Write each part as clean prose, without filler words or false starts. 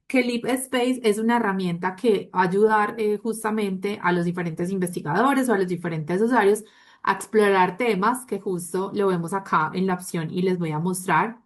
que Leap Space es una herramienta que va a ayudar justamente a los diferentes investigadores o a los diferentes usuarios a explorar temas que justo lo vemos acá en la opción y les voy a mostrar.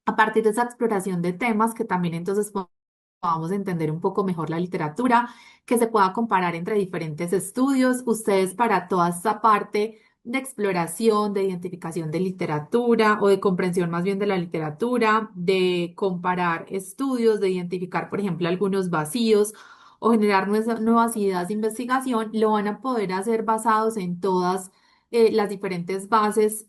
A partir de esa exploración de temas que también entonces podamos entender un poco mejor la literatura, que se pueda comparar entre diferentes estudios. Ustedes para toda esta parte de exploración, de identificación de literatura o de comprensión más bien de la literatura, de comparar estudios, de identificar, por ejemplo, algunos vacíos o generar nuevas ideas de investigación, lo van a poder hacer basados en todas las diferentes bases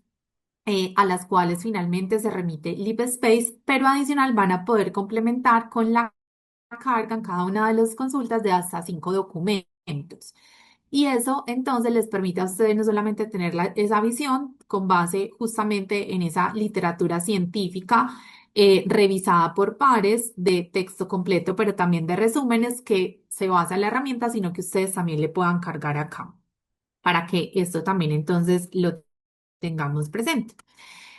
a las cuales finalmente se remite LibSpace, pero adicional van a poder complementar con la carga en cada una de las consultas de hasta 5 documentos. Y eso entonces les permite a ustedes no solamente tener esa visión con base justamente en esa literatura científica revisada por pares de texto completo, pero también de resúmenes que se basa en la herramienta, sino que ustedes también le puedan cargar acá para que esto también entonces lo tengamos presente.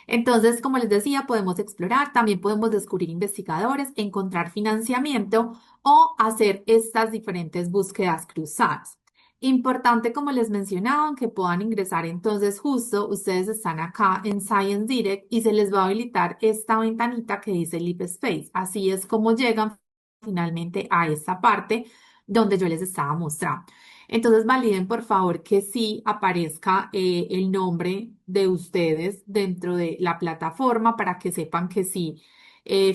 Entonces, como les decía, podemos explorar, también podemos descubrir investigadores, encontrar financiamiento o hacer estas diferentes búsquedas cruzadas. Importante, como les mencionaba, que puedan ingresar entonces justo, ustedes están acá en Science Direct y se les va a habilitar esta ventanita que dice Leap Space. Así es como llegan finalmente a esta parte donde yo les estaba mostrando. Entonces validen por favor que sí aparezca el nombre de ustedes dentro de la plataforma para que sepan que sí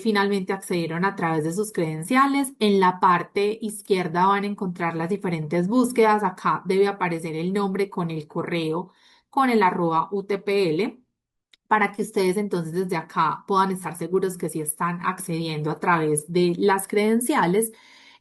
finalmente accedieron a través de sus credenciales. En la parte izquierda van a encontrar las diferentes búsquedas. Acá debe aparecer el nombre con el correo, con el @UTPL para que ustedes entonces desde acá puedan estar seguros que sí están accediendo a través de las credenciales.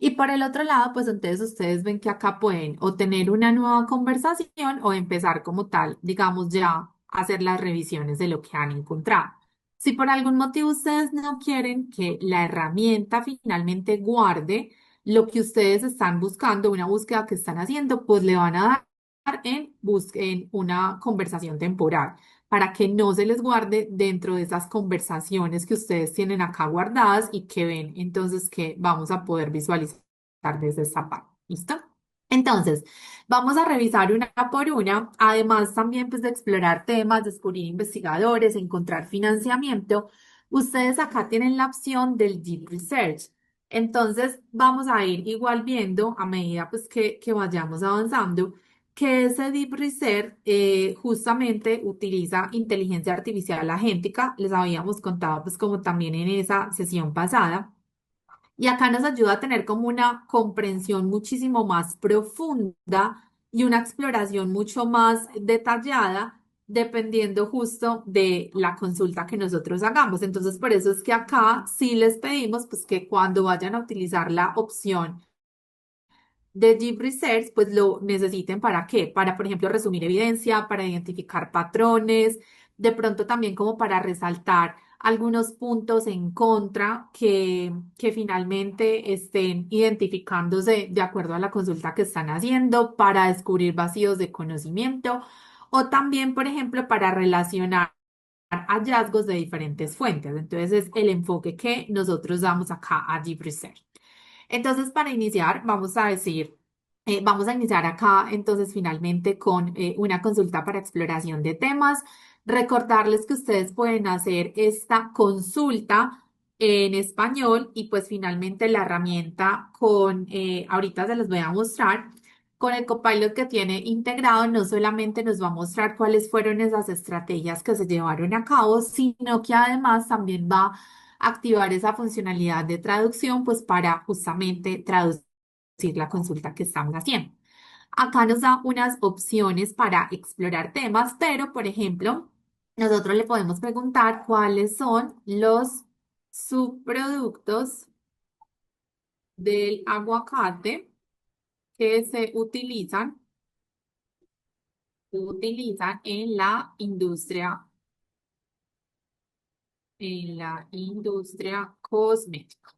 Y por el otro lado, pues entonces ustedes ven que acá pueden o tener una nueva conversación o empezar como tal, digamos ya, a hacer las revisiones de lo que han encontrado. Si por algún motivo ustedes no quieren que la herramienta finalmente guarde lo que ustedes están buscando, una búsqueda que están haciendo, pues le van a dar en una conversación temporal para que no se les guarde dentro de esas conversaciones que ustedes tienen acá guardadas y que ven entonces que vamos a poder visualizar desde esta parte. ¿Listo? Entonces, vamos a revisar una por una, además también pues de explorar temas, descubrir investigadores, encontrar financiamiento. Ustedes acá tienen la opción del Deep Research. Entonces, vamos a ir igual viendo a medida pues que vayamos avanzando que ese Deep Research justamente utiliza inteligencia artificial agéntica, les habíamos contado pues como también en esa sesión pasada, y acá nos ayuda a tener como una comprensión muchísimo más profunda y una exploración mucho más detallada dependiendo justo de la consulta que nosotros hagamos. Entonces, por eso es que acá sí les pedimos pues que cuando vayan a utilizar la opción de Deep Research, pues lo necesiten para qué? Para, por ejemplo, resumir evidencia, para identificar patrones, de pronto también como para resaltar algunos puntos en contra que finalmente estén identificándose de acuerdo a la consulta que están haciendo, para descubrir vacíos de conocimiento o también, por ejemplo, para relacionar hallazgos de diferentes fuentes. Entonces, es el enfoque que nosotros damos acá a Deep Research. Entonces, para iniciar, vamos a iniciar acá, entonces, finalmente con una consulta para exploración de temas. Recordarles que ustedes pueden hacer esta consulta en español y pues finalmente la herramienta ahorita se los voy a mostrar, con el Copilot que tiene integrado, no solamente nos va a mostrar cuáles fueron esas estrategias que se llevaron a cabo, sino que además también va activar esa funcionalidad de traducción, pues para justamente traducir la consulta que estamos haciendo. Acá nos da unas opciones para explorar temas, pero por ejemplo, nosotros le podemos preguntar cuáles son los subproductos del aguacate que se utilizan en la industria cosmética.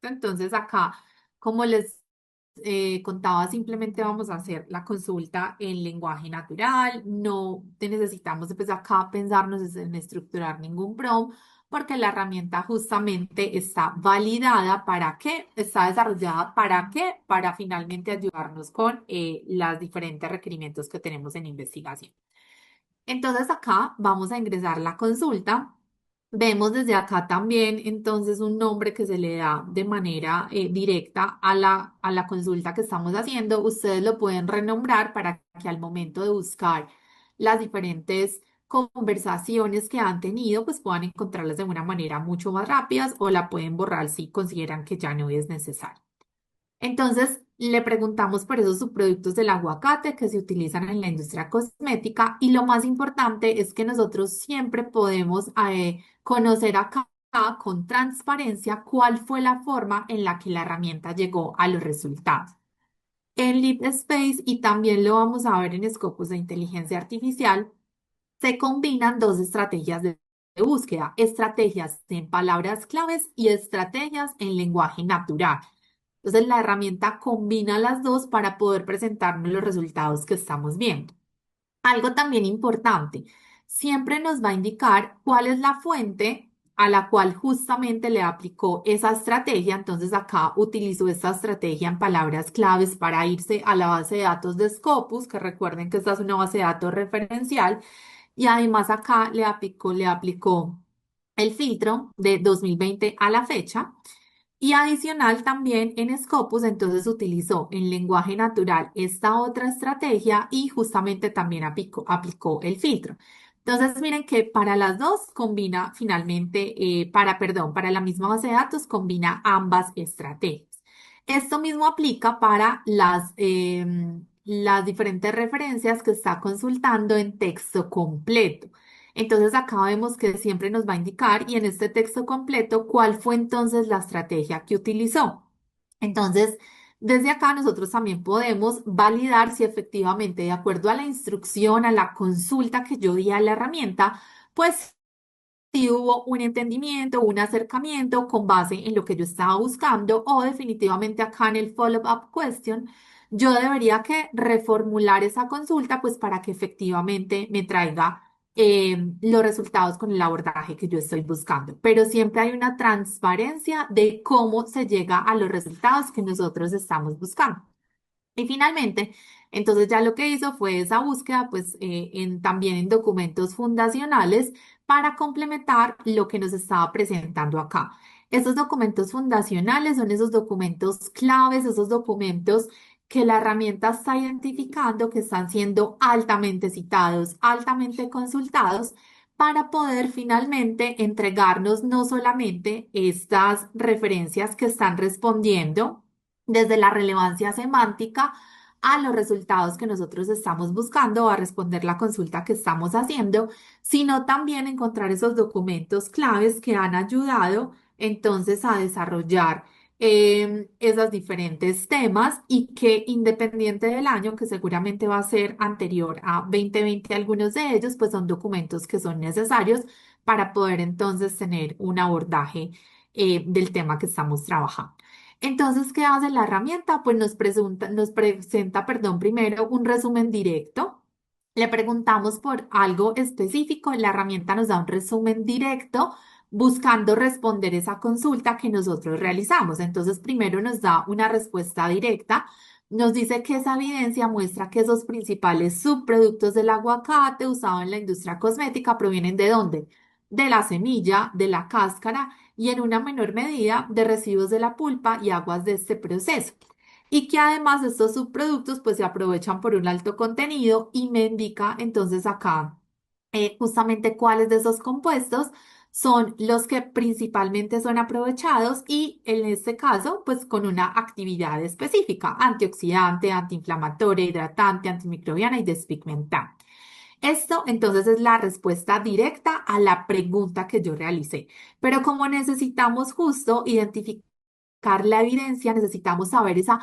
Entonces acá, como les contaba, simplemente vamos a hacer la consulta en lenguaje natural, no te necesitamos pues acá pensarnos en estructurar ningún prompt, porque la herramienta justamente está validada para qué, está desarrollada para qué, para finalmente ayudarnos con los diferentes requerimientos que tenemos en investigación. Entonces acá vamos a ingresar la consulta. Vemos desde acá también entonces un nombre que se le da de manera directa a la consulta que estamos haciendo. Ustedes lo pueden renombrar para que al momento de buscar las diferentes conversaciones que han tenido, pues puedan encontrarlas de una manera mucho más rápida o la pueden borrar si consideran que ya no es necesario. Entonces, le preguntamos por esos subproductos del aguacate que se utilizan en la industria cosmética y lo más importante es que nosotros siempre podemos conocer acá con transparencia cuál fue la forma en la que la herramienta llegó a los resultados. En Leap Space, y también lo vamos a ver en Scopus de inteligencia artificial, se combinan dos estrategias de búsqueda, estrategias en palabras claves y estrategias en lenguaje natural. Entonces, la herramienta combina las dos para poder presentarnos los resultados que estamos viendo. Algo también importante, siempre nos va a indicar cuál es la fuente a la cual justamente le aplicó esa estrategia. Entonces, acá utilizó esta estrategia en palabras claves para irse a la base de datos de Scopus, que recuerden que esta es una base de datos referencial y además acá le aplicó el filtro de 2020 a la fecha. Y adicional también en Scopus, entonces utilizó en lenguaje natural esta otra estrategia y justamente también aplicó el filtro. Entonces, miren que para las dos combina finalmente, perdón, para la misma base de datos combina ambas estrategias. Esto mismo aplica para las diferentes referencias que está consultando en texto completo. Entonces acá vemos que siempre nos va a indicar y en este texto completo cuál fue entonces la estrategia que utilizó. Entonces, desde acá nosotros también podemos validar si efectivamente, de acuerdo a la instrucción, a la consulta que yo di a la herramienta, pues si hubo un entendimiento, un acercamiento con base en lo que yo estaba buscando o definitivamente acá en el follow-up question, yo debería que reformular esa consulta pues para que efectivamente me traiga los resultados con el abordaje que yo estoy buscando. Pero siempre hay una transparencia de cómo se llega a los resultados que nosotros estamos buscando. Y finalmente, entonces ya lo que hizo fue esa búsqueda, pues también en documentos fundacionales para complementar lo que nos estaba presentando acá. Estos documentos fundacionales son esos documentos claves, esos documentos que la herramienta está identificando que están siendo altamente citados, altamente consultados, para poder finalmente entregarnos no solamente estas referencias que están respondiendo, desde la relevancia semántica a los resultados que nosotros estamos buscando o a responder la consulta que estamos haciendo, sino también encontrar esos documentos claves que han ayudado entonces a desarrollar esos diferentes temas y que independiente del año, que seguramente va a ser anterior a 2020, algunos de ellos, pues son documentos que son necesarios para poder entonces tener un abordaje del tema que estamos trabajando. Entonces, ¿qué hace la herramienta? Pues nos presenta, perdón, primero un resumen directo. Le preguntamos por algo específico, la herramienta nos da un resumen directo buscando responder esa consulta que nosotros realizamos. Entonces, primero nos da una respuesta directa, nos dice que esa evidencia muestra que esos principales subproductos del aguacate usado en la industria cosmética provienen ¿de dónde? De la semilla, de la cáscara y en una menor medida de residuos de la pulpa y aguas de este proceso. Y que además estos subproductos pues se aprovechan por un alto contenido y me indica entonces acá justamente cuáles de esos compuestos son los que principalmente son aprovechados y en este caso pues con una actividad específica, antioxidante, antiinflamatoria, hidratante, antimicrobiana y despigmentante. Esto entonces es la respuesta directa a la pregunta que yo realicé. Pero como necesitamos justo identificar la evidencia, necesitamos saber esa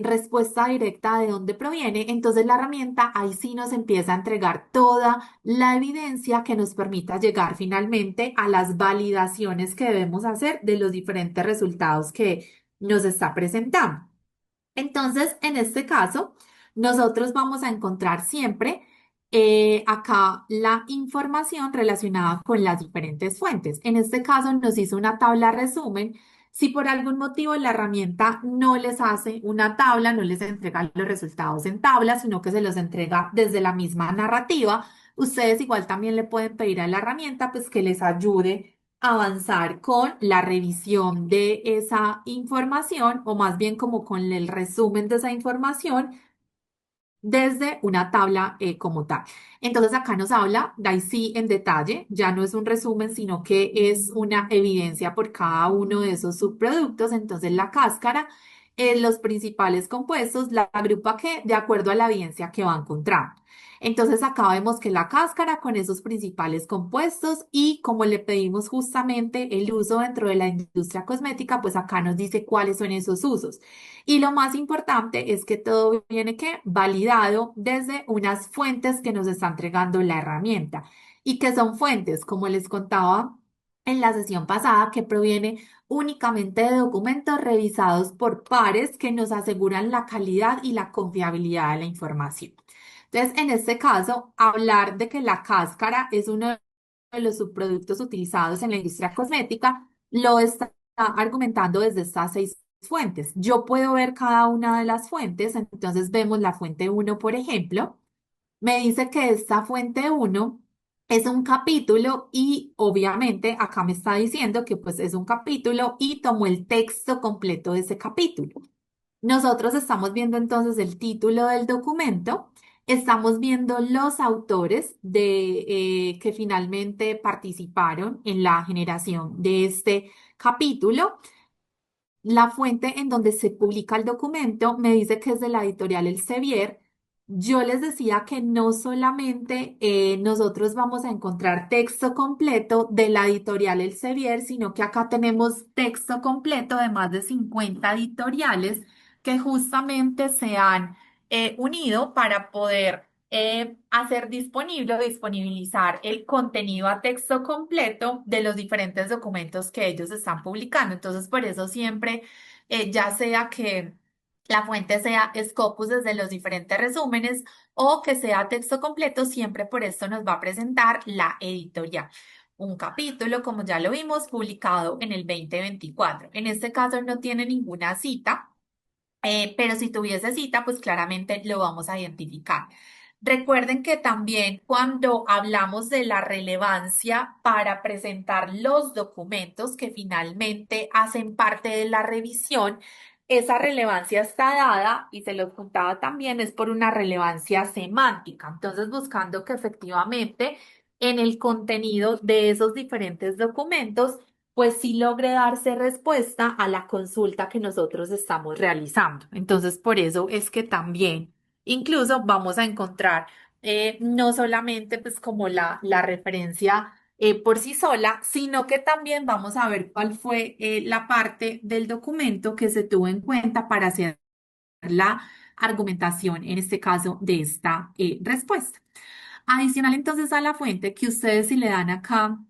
respuesta directa de dónde proviene, entonces la herramienta ahí sí nos empieza a entregar toda la evidencia que nos permita llegar finalmente a las validaciones que debemos hacer de los diferentes resultados que nos está presentando. Entonces, en este caso, nosotros vamos a encontrar siempre acá la información relacionada con las diferentes fuentes. En este caso nos hizo una tabla resumen. Si por algún motivo la herramienta no les hace una tabla, no les entrega los resultados en tabla, sino que se los entrega desde la misma narrativa, ustedes igual también le pueden pedir a la herramienta pues que les ayude a avanzar con la revisión de esa información o más bien como con el resumen de esa información desde una tabla como tal. Entonces acá nos habla, de ahí sí en detalle, ya no es un resumen, sino que es una evidencia por cada uno de esos subproductos. Entonces la cáscara, los principales compuestos, la agrupa que de acuerdo a la evidencia que va a encontrar. Entonces acá vemos que la cáscara con esos principales compuestos y como le pedimos justamente el uso dentro de la industria cosmética, pues acá nos dice cuáles son esos usos. Y lo más importante es que todo viene que validado desde unas fuentes que nos está entregando la herramienta y que son fuentes, como les contaba en la sesión pasada, que proviene únicamente de documentos revisados por pares que nos aseguran la calidad y la confiabilidad de la información. Entonces, en este caso, hablar de que la cáscara es uno de los subproductos utilizados en la industria cosmética, lo está argumentando desde estas seis fuentes. Yo puedo ver cada una de las fuentes, entonces vemos la fuente uno, por ejemplo, me dice que esta fuente uno es un capítulo y obviamente acá me está diciendo que pues es un capítulo y tomó el texto completo de ese capítulo. Nosotros estamos viendo entonces el título del documento, estamos viendo los autores que finalmente participaron en la generación de este capítulo. La fuente en donde se publica el documento me dice que es de la editorial Elsevier. Yo les decía que no solamente nosotros vamos a encontrar texto completo de la editorial Elsevier, sino que acá tenemos texto completo de más de 50 editoriales que justamente se han unido para poder hacer disponible o disponibilizar el contenido a texto completo de los diferentes documentos que ellos están publicando. Entonces, por eso siempre, ya sea que la fuente sea Scopus desde los diferentes resúmenes o que sea texto completo, siempre por esto nos va a presentar la editorial. Un capítulo, como ya lo vimos, publicado en el 2024. En este caso no tiene ninguna cita. Pero si tuviese cita, pues claramente lo vamos a identificar. Recuerden que también cuando hablamos de la relevancia para presentar los documentos que finalmente hacen parte de la revisión, esa relevancia está dada y se los contaba también, es por una relevancia semántica. Entonces, buscando que efectivamente en el contenido de esos diferentes documentos pues sí logre darse respuesta a la consulta que nosotros estamos realizando. Entonces, por eso es que también incluso vamos a encontrar no solamente pues como la referencia por sí sola, sino que también vamos a ver cuál fue la parte del documento que se tuvo en cuenta para hacer la argumentación, en este caso, de esta respuesta. Adicional entonces a la fuente que ustedes si le dan acá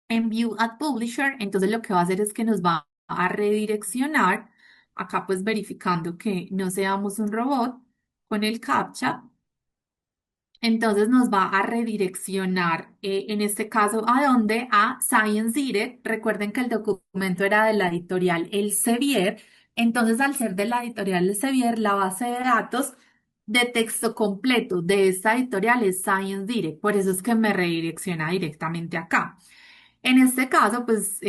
en View at Publisher, entonces lo que va a hacer es que nos va a redireccionar, acá pues verificando que no seamos un robot con el CAPTCHA, entonces nos va a redireccionar, en este caso, ¿a dónde? A Science Direct. Recuerden que el documento era de la editorial Elsevier, entonces al ser de la editorial Elsevier, la base de datos de texto completo de esta editorial es Science Direct, por eso es que me redirecciona directamente acá. En este caso, pues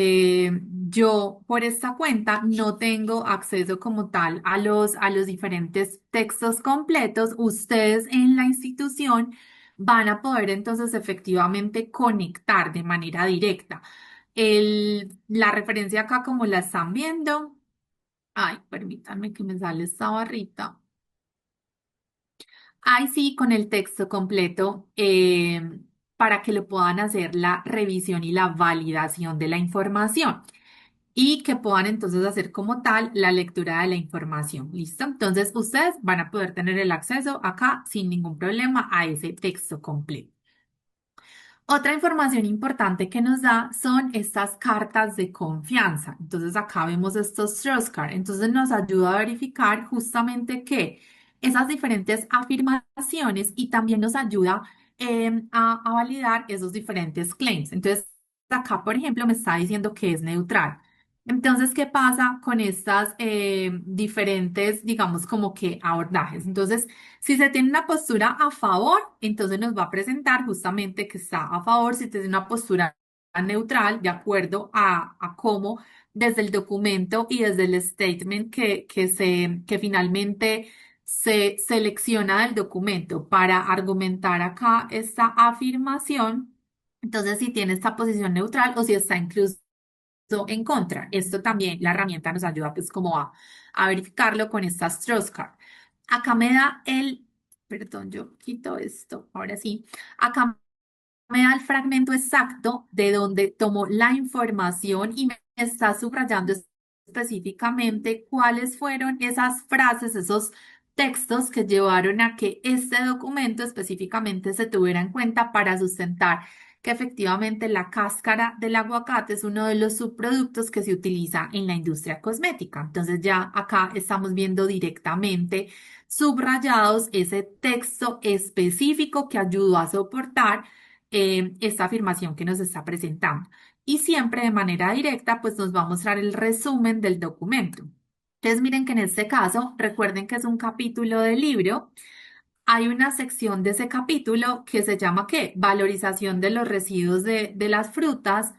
yo por esta cuenta no tengo acceso como tal a los diferentes textos completos. Ustedes en la institución van a poder entonces efectivamente conectar de manera directa. La referencia acá como la están viendo. Ay, permítanme que me sale esta barrita. Ahí sí, con el texto completo, para que lo puedan hacer la revisión y la validación de la información y que puedan entonces hacer como tal la lectura de la información. ¿Listo? Entonces, ustedes van a poder tener el acceso acá sin ningún problema a ese texto completo. Otra información importante que nos da son estas cartas de confianza. Entonces acá vemos estos trust cards. Entonces nos ayuda a verificar justamente que esas diferentes afirmaciones y también nos ayuda a validar esos diferentes claims. Entonces, acá, por ejemplo, me está diciendo que es neutral. Entonces, ¿qué pasa con estas diferentes, digamos, como que abordajes? Entonces, si se tiene una postura a favor, entonces nos va a presentar justamente que está a favor. Si tiene una postura neutral, de acuerdo a cómo desde el documento y desde el statement que finalmente se selecciona del documento para argumentar acá esta afirmación. Entonces, si tiene esta posición neutral o si está incluso en contra. Esto también la herramienta nos ayuda pues como a verificarlo con esta Strauss-Kahn. Acá me da perdón, yo quito esto, ahora sí. Acá me da el fragmento exacto de donde tomó la información y me está subrayando específicamente cuáles fueron esas frases, esos textos que llevaron a que este documento específicamente se tuviera en cuenta para sustentar que efectivamente la cáscara del aguacate es uno de los subproductos que se utiliza en la industria cosmética. Entonces ya acá estamos viendo directamente subrayados ese texto específico que ayudó a soportar esta afirmación que nos está presentando. Y siempre de manera directa, pues nos va a mostrar el resumen del documento. Entonces, miren que en este caso, recuerden que es un capítulo del libro. Hay una sección de ese capítulo que se llama ¿qué? Valorización de los residuos de las frutas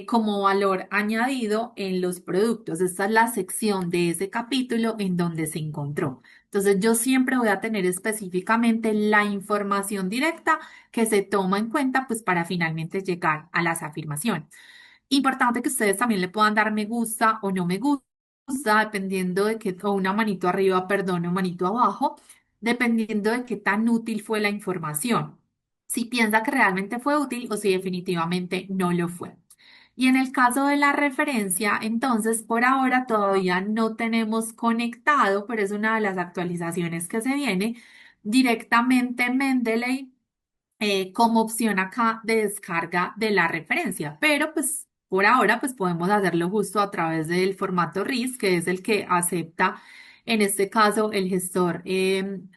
como valor añadido en los productos. Esta es la sección de ese capítulo en donde se encontró. Entonces, yo siempre voy a tener específicamente la información directa que se toma en cuenta pues para finalmente llegar a las afirmaciones. Importante que ustedes también le puedan dar me gusta o no me gusta, dependiendo de que, o una manito arriba, perdón, o manito abajo, dependiendo de qué tan útil fue la información. Si piensa que realmente fue útil o si definitivamente no lo fue. Y en el caso de la referencia, entonces por ahora todavía no tenemos conectado, pero es una de las actualizaciones que se viene directamente Mendeley como opción acá de descarga de la referencia, pero pues por ahora pues podemos hacerlo justo a través del formato RIS, que es el que acepta en este caso el gestor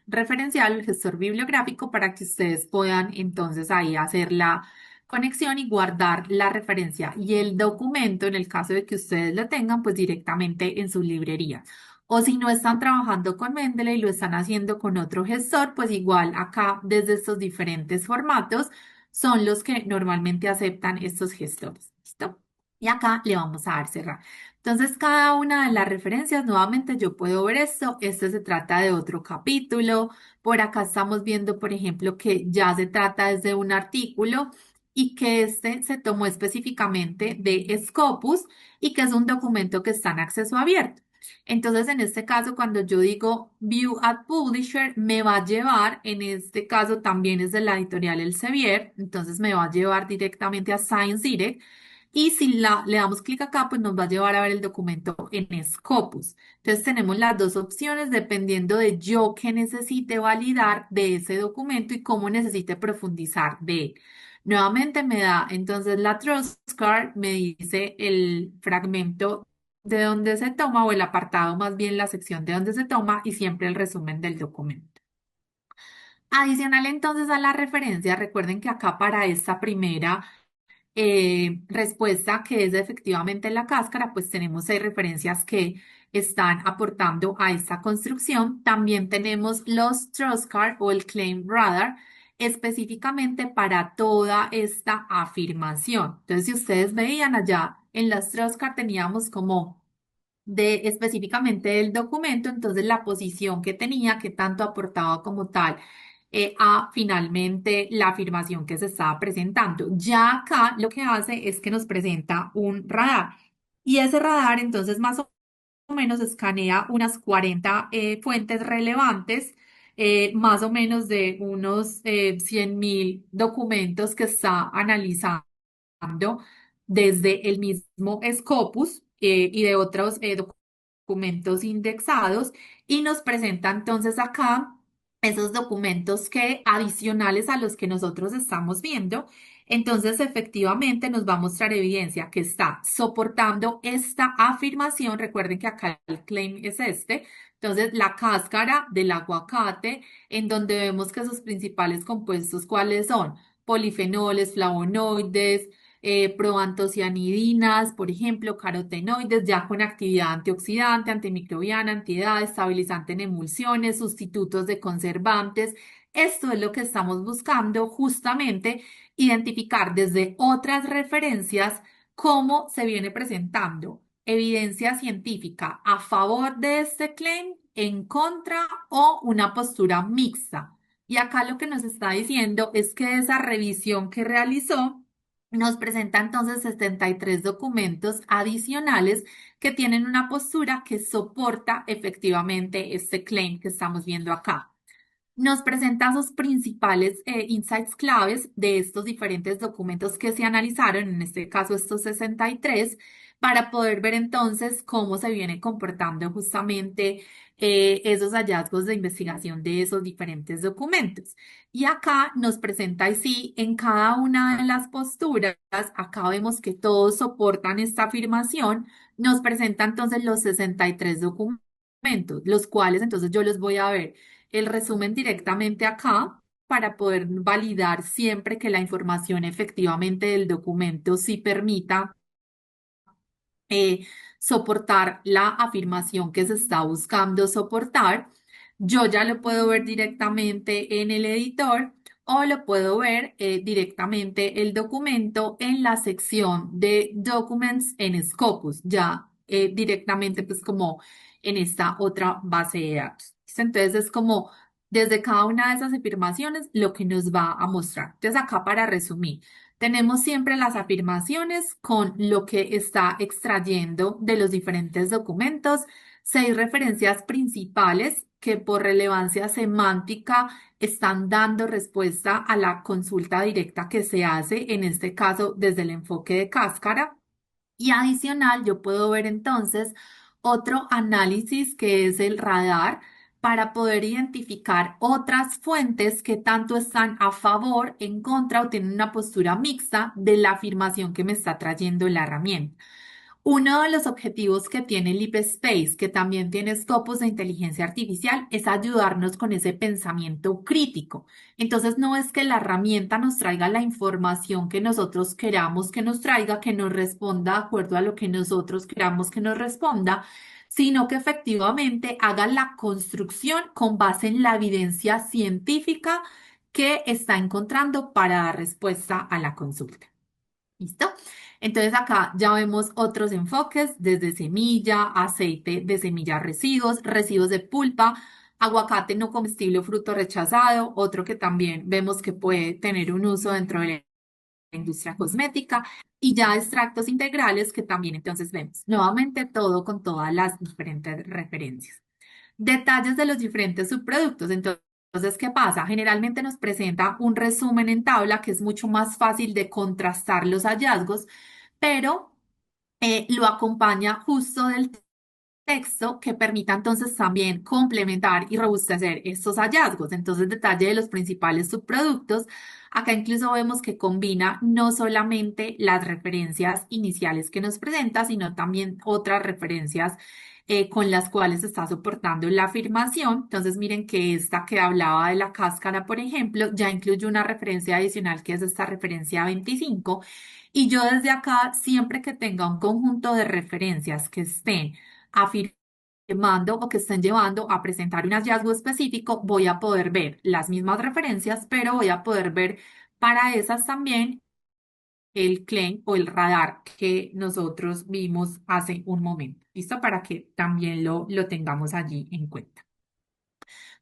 referencial, el gestor bibliográfico, para que ustedes puedan entonces ahí hacer la conexión y guardar la referencia y el documento en el caso de que ustedes lo tengan pues directamente en su librería. O si no están trabajando con Mendeley y lo están haciendo con otro gestor, pues igual acá desde estos diferentes formatos son los que normalmente aceptan estos gestores. ¿Listo? Y acá le vamos a dar cerrar. Entonces, cada una de las referencias, nuevamente yo puedo ver esto. Este se trata de otro capítulo. Por acá estamos viendo, por ejemplo, que ya se trata desde un artículo y que este se tomó específicamente de Scopus y que es un documento que está en acceso abierto. Entonces, en este caso, cuando yo digo View at Publisher, me va a llevar, en este caso también es de la editorial Elsevier, entonces me va a llevar directamente a Science Direct. Y si le damos clic acá, pues nos va a llevar a ver el documento en Scopus. Entonces tenemos las dos opciones dependiendo de yo que necesite validar de ese documento y cómo necesite profundizar de él. Nuevamente me da entonces la Trust Card, me dice el fragmento de dónde se toma o el apartado, más bien la sección de dónde se toma y siempre el resumen del documento. Adicional entonces a la referencia, recuerden que acá para esta primera respuesta, que es efectivamente la cáscara, pues tenemos seis referencias que están aportando a esta construcción. También tenemos los Trustcard o el Claim Radar específicamente para toda esta afirmación. Entonces, si ustedes veían allá en las Trustcard teníamos como de específicamente el documento, entonces la posición que tenía, que tanto aportaba como tal a finalmente la afirmación que se estaba presentando. Ya acá lo que hace es que nos presenta un radar y ese radar entonces más o menos escanea unas 40 fuentes relevantes. Más o menos de unos 100.000 documentos que está analizando desde el mismo Scopus y de otros documentos indexados y nos presenta entonces acá esos documentos que adicionales a los que nosotros estamos viendo, Entonces, efectivamente, nos va a mostrar evidencia que está soportando esta afirmación. Recuerden que acá el claim es este. Entonces, la cáscara del aguacate, en donde vemos que sus principales compuestos, ¿cuáles son? Polifenoles, flavonoides, proantocianidinas, por ejemplo, carotenoides, ya con actividad antioxidante, antimicrobiana, antiedad, estabilizante en emulsiones, sustitutos de conservantes. Esto es lo que estamos buscando justamente identificar desde otras referencias cómo se viene presentando evidencia científica a favor de este claim, en contra o una postura mixta. Y acá lo que nos está diciendo es que esa revisión que realizó nos presenta entonces 73 documentos adicionales que tienen una postura que soporta efectivamente este claim que estamos viendo acá. Nos presenta sus principales insights claves de estos diferentes documentos que se analizaron, en este caso estos 63, para poder ver entonces cómo se viene comportando justamente esos hallazgos de investigación de esos diferentes documentos. Y acá nos presenta, y sí, en cada una de las posturas, acá vemos que todos soportan esta afirmación, nos presenta entonces los 63 documentos, los cuales entonces yo los voy a ver el resumen directamente acá para poder validar siempre que la información efectivamente del documento sí permita eh, soportar la afirmación que se está buscando soportar. Yo ya lo puedo ver directamente en el editor o lo puedo ver directamente el documento en la sección de Documents en Scopus, ya directamente pues como en esta otra base de datos. Entonces es como desde cada una de esas afirmaciones lo que nos va a mostrar. Entonces acá para resumir. Tenemos siempre las afirmaciones con lo que está extrayendo de los diferentes documentos, 6 referencias principales que por relevancia semántica están dando respuesta a la consulta directa que se hace, en este caso desde el enfoque de cáscara. Y adicional, yo puedo ver entonces otro análisis que es el radar para poder identificar otras fuentes que tanto están a favor, en contra o tienen una postura mixta de la afirmación que me está trayendo la herramienta. Uno de los objetivos que tiene Leap Space, que también tiene Scopus de inteligencia artificial, es ayudarnos con ese pensamiento crítico. Entonces, no es que la herramienta nos traiga la información que nosotros queramos que nos traiga, que nos responda de acuerdo a lo que nosotros queramos que nos responda, sino que efectivamente haga la construcción con base en la evidencia científica que está encontrando para dar respuesta a la consulta. ¿Listo? Entonces acá ya vemos otros enfoques desde semilla, aceite de semilla, residuos, residuos de pulpa, aguacate no comestible o fruto rechazado, otro que también vemos que puede tener un uso dentro de la industria cosmética y ya extractos integrales que también entonces vemos. Nuevamente todo con todas las diferentes referencias. Detalles de los diferentes subproductos. Entonces, ¿qué pasa? Generalmente nos presenta un resumen en tabla que es mucho más fácil de contrastar los hallazgos, pero lo acompaña justo del texto que permita entonces también complementar y robustecer estos hallazgos. Entonces, detalle de los principales subproductos. Acá incluso vemos que combina no solamente las referencias iniciales que nos presenta, sino también otras referencias con las cuales está soportando la afirmación. Entonces, miren que esta que hablaba de la cáscara, por ejemplo, ya incluye una referencia adicional que es esta referencia 25. Y yo desde acá, siempre que tenga un conjunto de referencias que estén afirmando o que estén llevando a presentar un hallazgo específico, voy a poder ver las mismas referencias, pero voy a poder ver para esas también el claim o el radar que nosotros vimos hace un momento. ¿Listo? Para que también lo tengamos allí en cuenta.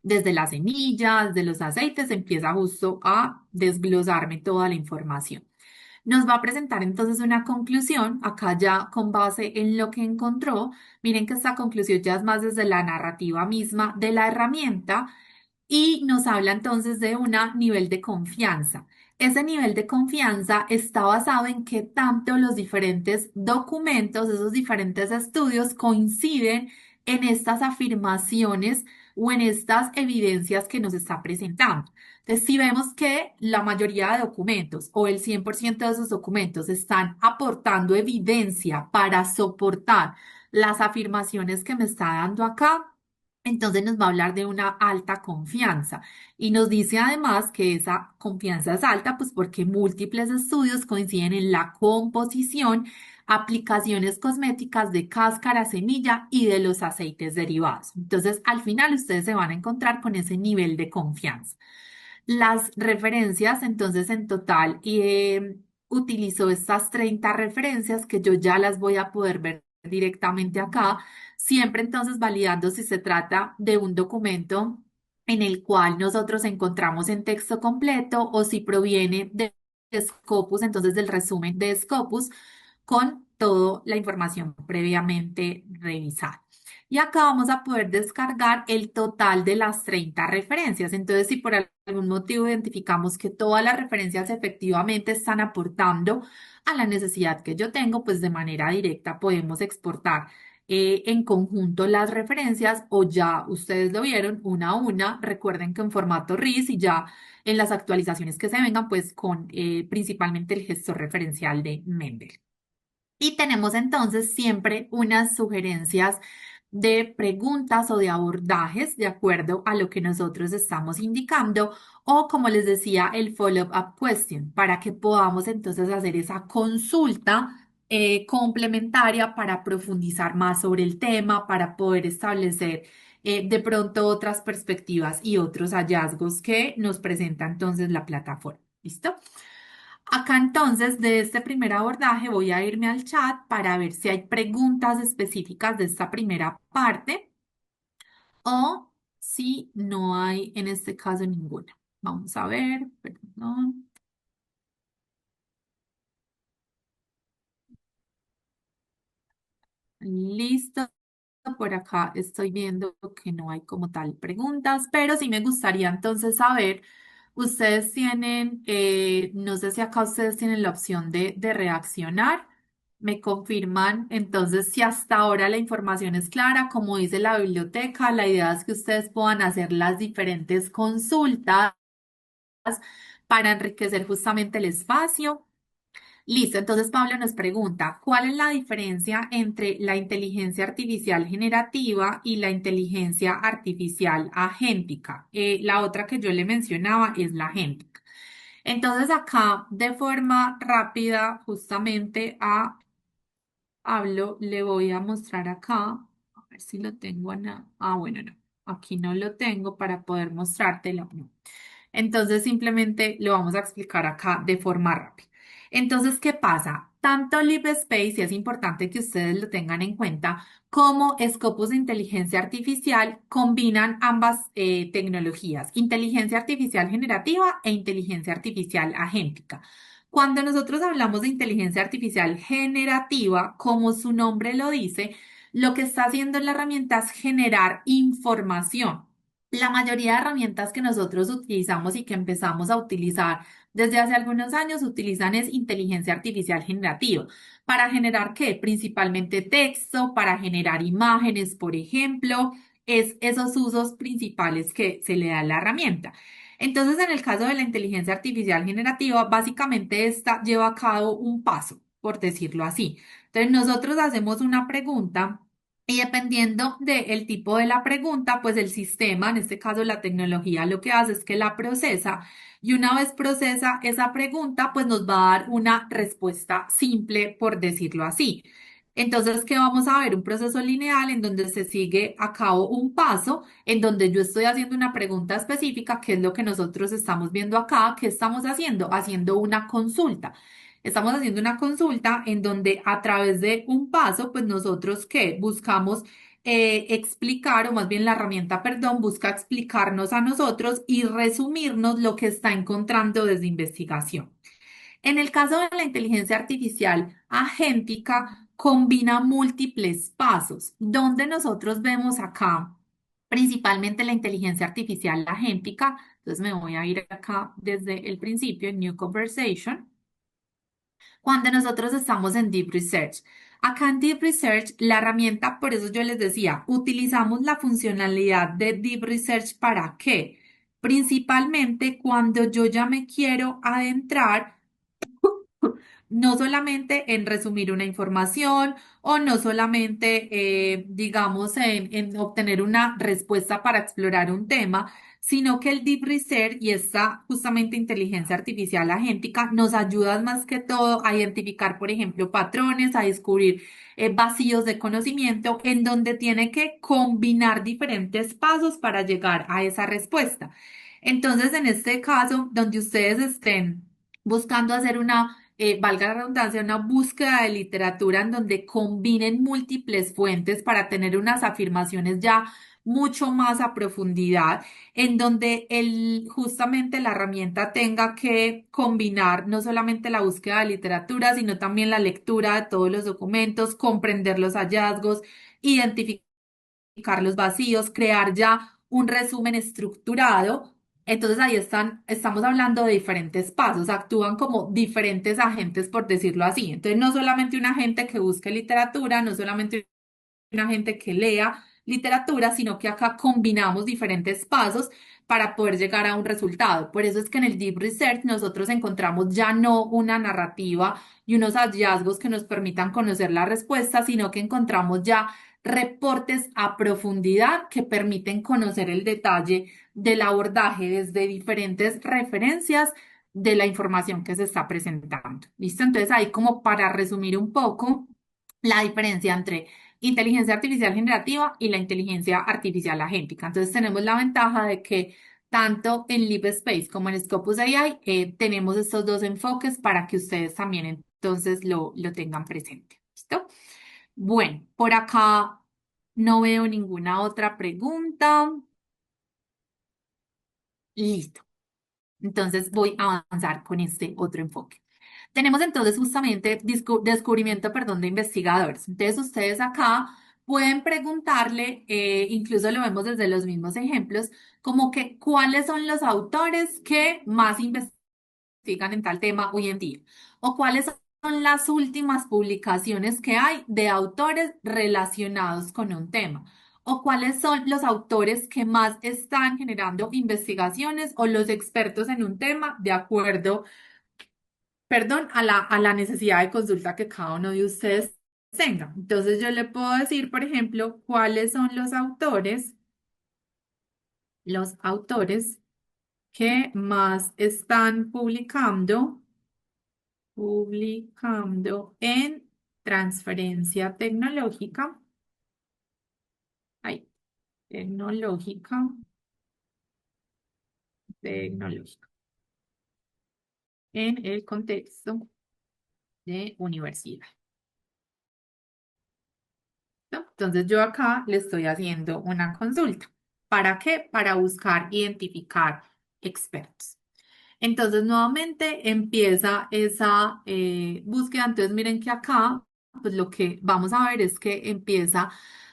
Desde las semillas, de los aceites, empieza justo a desglosarme toda la información. Nos va a presentar entonces una conclusión, acá ya con base en lo que encontró. Miren que esta conclusión ya es más desde la narrativa misma de la herramienta y nos habla entonces de un nivel de confianza. Ese nivel de confianza está basado en que tanto los diferentes documentos, esos diferentes estudios coinciden en estas afirmaciones o en estas evidencias que nos está presentando. Entonces, si vemos que la mayoría de documentos o el 100% de esos documentos están aportando evidencia para soportar las afirmaciones que me está dando acá, entonces nos va a hablar de una alta confianza. Y nos dice además que esa confianza es alta, pues porque múltiples estudios coinciden en la composición, aplicaciones cosméticas de cáscara, semilla y de los aceites derivados. Entonces, al final ustedes se van a encontrar con ese nivel de confianza. Las referencias, entonces en total, utilizo estas 30 referencias que yo ya las voy a poder ver directamente acá, siempre entonces validando si se trata de un documento en el cual nosotros encontramos en texto completo o si proviene de Scopus, entonces del resumen de Scopus con toda la información previamente revisada. Y acá vamos a poder descargar el total de las 30 referencias. Entonces, si por algún motivo identificamos que todas las referencias efectivamente están aportando a la necesidad que yo tengo, pues de manera directa podemos exportar en conjunto las referencias o ya ustedes lo vieron una a una. Recuerden que en formato RIS y ya en las actualizaciones que se vengan, pues con principalmente el gestor referencial de Mendeley. Y tenemos entonces siempre unas sugerencias de preguntas o de abordajes de acuerdo a lo que nosotros estamos indicando o como les decía, el follow-up question para que podamos entonces hacer esa consulta complementaria para profundizar más sobre el tema, para poder establecer de pronto otras perspectivas y otros hallazgos que nos presenta entonces la plataforma. ¿Listo? Acá entonces, de este primer abordaje, voy a irme al chat para ver si hay preguntas específicas de esta primera parte o si no hay en este caso ninguna. Vamos a ver, perdón. Listo. Por acá estoy viendo que no hay como tal preguntas, pero sí me gustaría entonces saber, ustedes tienen, no sé si acá ustedes tienen la opción de reaccionar. Me confirman entonces si hasta ahora la información es clara, como dice la biblioteca, la idea es que ustedes puedan hacer las diferentes consultas para enriquecer justamente el espacio. Listo, entonces Pablo nos pregunta, ¿cuál es la diferencia entre la inteligencia artificial generativa y la inteligencia artificial agéntica? La otra que yo le mencionaba es la agéntica. Entonces acá de forma rápida, justamente a Pablo le voy a mostrar acá, a ver si lo tengo. Bueno, no, aquí no lo tengo para poder mostrártelo. No. Entonces simplemente lo vamos a explicar acá de forma rápida. Entonces, ¿qué pasa? Tanto LibSpace, y es importante que ustedes lo tengan en cuenta, como Scopus de inteligencia artificial combinan ambas tecnologías, inteligencia artificial generativa e inteligencia artificial agéntica. Cuando nosotros hablamos de inteligencia artificial generativa, como su nombre lo dice, lo que está haciendo la herramienta es generar información. La mayoría de herramientas que nosotros utilizamos y que empezamos a utilizar desde hace algunos años utilizan es inteligencia artificial generativa. ¿Para generar qué? Principalmente texto, para generar imágenes, por ejemplo, es esos usos principales que se le da a la herramienta. Entonces, en el caso de la inteligencia artificial generativa, básicamente esta lleva a cabo un paso, por decirlo así. Entonces, nosotros hacemos una pregunta. Y dependiendo del tipo de la pregunta, pues el sistema, en este caso la tecnología, lo que hace es que la procesa y una vez procesa esa pregunta, pues nos va a dar una respuesta simple, por decirlo así. Entonces, ¿qué vamos a ver? Un proceso lineal en donde se sigue a cabo un paso, en donde yo estoy haciendo una pregunta específica, que es lo que nosotros estamos viendo acá. ¿Qué estamos haciendo? Haciendo una consulta. Estamos haciendo una consulta en donde a través de un paso, pues nosotros qué buscamos explicar, o más bien la herramienta, perdón, busca explicarnos a nosotros y resumirnos lo que está encontrando desde investigación. En el caso de la inteligencia artificial agéntica, combina múltiples pasos, donde nosotros vemos acá principalmente la inteligencia artificial agéntica. Entonces me voy a ir acá desde el principio en New Conversation. Cuando nosotros estamos en Deep Research, Acá en Deep Research, la herramienta, por eso yo les decía, utilizamos la funcionalidad de Deep Research ¿para qué? Principalmente cuando yo ya me quiero adentrar no solamente en resumir una información o no solamente, digamos, en obtener una respuesta para explorar un tema, sino que el Deep Research y esta justamente inteligencia artificial agéntica nos ayuda más que todo a identificar, por ejemplo, patrones, a descubrir vacíos de conocimiento en donde tiene que combinar diferentes pasos para llegar a esa respuesta. Entonces, en este caso, donde ustedes estén buscando hacer una valga la redundancia, una búsqueda de literatura en donde combinen múltiples fuentes para tener unas afirmaciones ya mucho más a profundidad, en donde justamente la herramienta tenga que combinar no solamente la búsqueda de literatura, sino también la lectura de todos los documentos, comprender los hallazgos, identificar los vacíos, crear ya un resumen estructurado. Entonces ahí estamos hablando de diferentes pasos, actúan como diferentes agentes, por decirlo así. Entonces no solamente un agente que busque literatura, no solamente una gente que lea literatura, sino que acá combinamos diferentes pasos para poder llegar a un resultado. Por eso es que en el Deep Research nosotros encontramos ya no una narrativa y unos hallazgos que nos permitan conocer la respuesta, sino que encontramos ya reportes a profundidad que permiten conocer el detalle del abordaje desde diferentes referencias de la información que se está presentando. ¿Listo? Entonces ahí como para resumir un poco la diferencia entre inteligencia artificial generativa y la inteligencia artificial agéntica. Entonces tenemos la ventaja de que tanto en Leap Space como en Scopus AI tenemos estos dos enfoques para que ustedes también entonces lo tengan presente. ¿Listo? Bueno, por acá no veo ninguna otra pregunta. Listo. Entonces voy a avanzar con este otro enfoque. Tenemos entonces justamente descubrimiento, perdón, de investigadores. Entonces ustedes acá pueden preguntarle, incluso lo vemos desde los mismos ejemplos, como que cuáles son los autores que más investigan en tal tema hoy en día o cuáles son las últimas publicaciones que hay de autores relacionados con un tema o cuáles son los autores que más están generando investigaciones o los expertos en un tema de acuerdo, perdón, a la necesidad de consulta que cada uno de ustedes tenga. Entonces yo le puedo decir, por ejemplo, cuáles son los autores que más están publicando en transferencia tecnológica, ay, tecnológica, tecnológica, en el contexto de universidad. ¿No? Entonces yo acá le estoy haciendo una consulta. ¿Para qué? Para buscar, identificar expertos. Entonces nuevamente empieza esa búsqueda. Entonces miren que acá, pues lo que vamos a ver es que empieza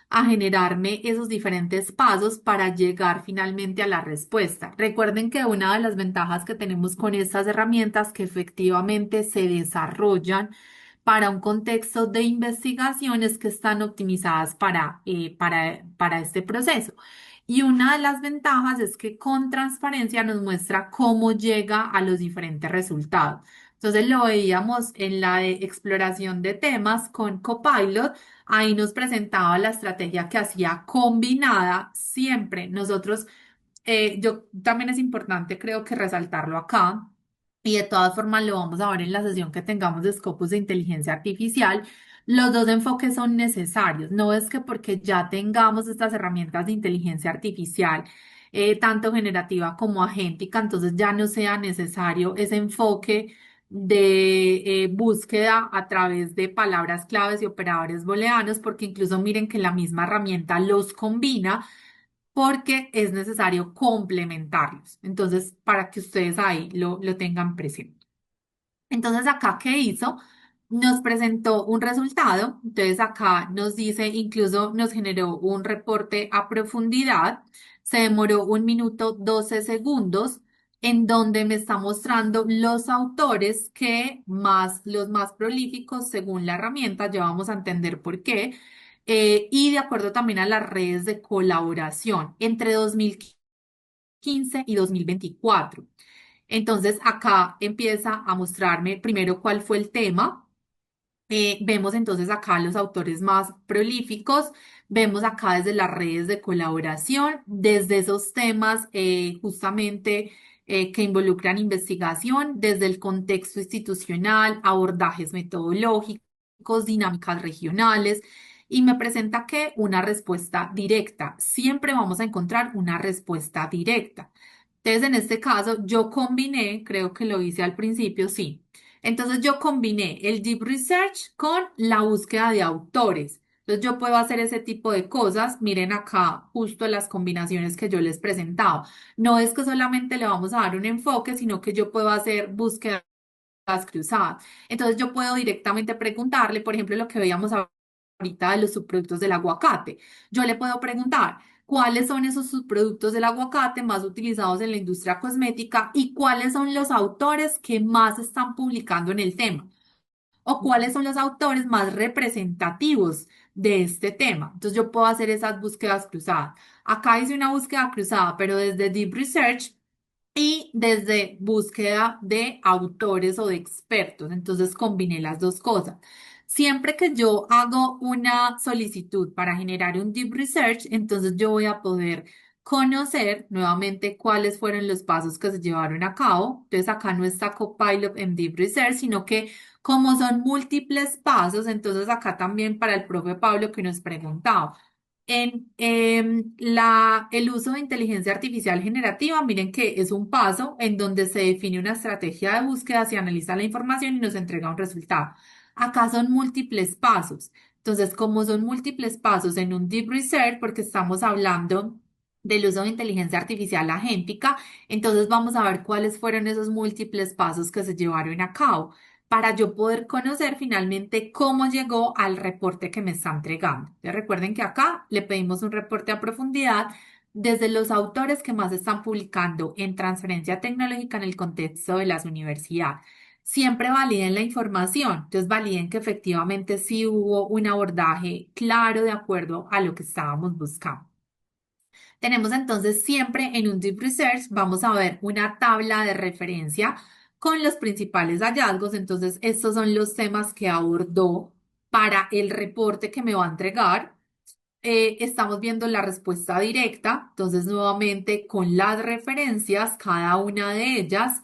a generarme esos diferentes pasos para llegar finalmente a la respuesta. Recuerden que una de las ventajas que tenemos con estas herramientas que efectivamente se desarrollan para un contexto de investigaciones que están optimizadas para este proceso. Y una de las ventajas es que con transparencia nos muestra cómo llega a los diferentes resultados. Entonces lo veíamos en la de exploración de temas con Copilot. Ahí nos presentaba la estrategia que hacía combinada siempre. Nosotros, yo también es importante, creo que resaltarlo acá. Y de todas formas lo vamos a ver en la sesión que tengamos de Scopus de inteligencia artificial. Los dos enfoques son necesarios. No es que porque ya tengamos estas herramientas de inteligencia artificial, tanto generativa como agéntica, entonces ya no sea necesario ese enfoque de búsqueda a través de palabras claves y operadores booleanos, porque incluso miren que la misma herramienta los combina porque es necesario complementarlos. Entonces, para que ustedes ahí lo tengan presente. Entonces, acá, ¿qué hizo? Nos presentó un resultado. Entonces, acá nos dice, incluso nos generó un reporte a profundidad. Se demoró 1 minuto 12 segundos en donde me está mostrando los autores los más prolíficos según la herramienta, ya vamos a entender por qué, y de acuerdo también a las redes de colaboración entre 2015 y 2024. Entonces, acá empieza a mostrarme primero cuál fue el tema. Vemos entonces acá los autores más prolíficos, vemos acá desde las redes de colaboración, desde esos temas justamente que involucran investigación, desde el contexto institucional, abordajes metodológicos, dinámicas regionales, y me presenta que una respuesta directa. Siempre vamos a encontrar una respuesta directa. Entonces, en este caso, yo combiné, creo que lo hice al principio, sí. Entonces yo combiné el deep research con la búsqueda de autores. Entonces yo puedo hacer ese tipo de cosas. Miren acá justo las combinaciones que yo les presentaba. No es que solamente le vamos a dar un enfoque, sino que yo puedo hacer búsquedas cruzadas. Entonces yo puedo directamente preguntarle, por ejemplo, lo que veíamos ahorita de los subproductos del aguacate. Yo le puedo preguntar cuáles son esos subproductos del aguacate más utilizados en la industria cosmética y cuáles son los autores que más están publicando en el tema o cuáles son los autores más representativos de este tema. Entonces yo puedo hacer esas búsquedas cruzadas. Acá hice una búsqueda cruzada, pero desde Deep Research y desde búsqueda de autores o de expertos. Entonces combiné las dos cosas. Siempre que yo hago una solicitud para generar un deep research, entonces yo voy a poder conocer nuevamente cuáles fueron los pasos que se llevaron a cabo. Entonces acá no está Copilot en deep research, sino que como son múltiples pasos, entonces acá también para el profe Pablo que nos preguntaba. El uso de inteligencia artificial generativa, miren que es un paso en donde se define una estrategia de búsqueda, se analiza la información y nos entrega un resultado. Acá son múltiples pasos. Entonces, como son múltiples pasos en un deep research, porque estamos hablando del uso de inteligencia artificial agéntica, entonces vamos a ver cuáles fueron esos múltiples pasos que se llevaron a cabo para yo poder conocer finalmente cómo llegó al reporte que me está entregando. Entonces, recuerden que acá le pedimos un reporte a profundidad desde los autores que más están publicando en transferencia tecnológica en el contexto de las universidades. Siempre validen la información, entonces validen que efectivamente sí hubo un abordaje claro de acuerdo a lo que estábamos buscando. Tenemos entonces siempre en un Deep Research, vamos a ver una tabla de referencia con los principales hallazgos. Entonces, estos son los temas que abordó para el reporte que me va a entregar. Estamos viendo la respuesta directa, entonces nuevamente con las referencias, cada una de ellas,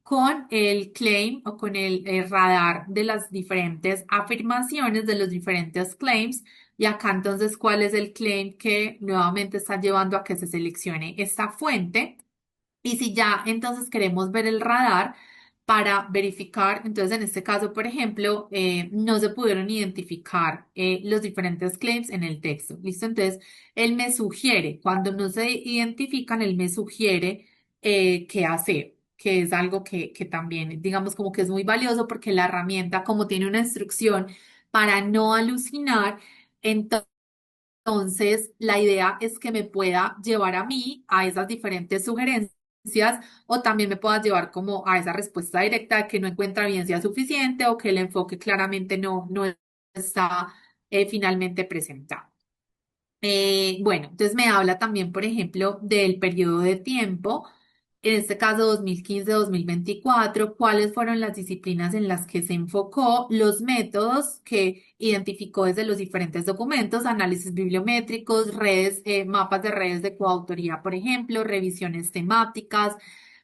con el claim o con el radar de las diferentes afirmaciones, de los diferentes claims. Y acá entonces, ¿cuál es el claim que nuevamente está llevando a que se seleccione esta fuente? Y si ya entonces queremos ver el radar para verificar, entonces en este caso, por ejemplo, no se pudieron identificar los diferentes claims en el texto. ¿Listo? Entonces, él me sugiere, cuando no se identifican, él me sugiere qué hacer, que es algo que también, digamos, como que es muy valioso porque la herramienta, como tiene una instrucción para no alucinar, entonces, la idea es que me pueda llevar a mí a esas diferentes sugerencias o también me pueda llevar como a esa respuesta directa de que no encuentra evidencia suficiente o que el enfoque claramente no está finalmente presentado. Bueno, entonces me habla también, por ejemplo, del periodo de tiempo, en este caso 2015-2024, cuáles fueron las disciplinas en las que se enfocó, los métodos que identificó desde los diferentes documentos, análisis bibliométricos, redes, mapas de redes de coautoría, por ejemplo, revisiones temáticas,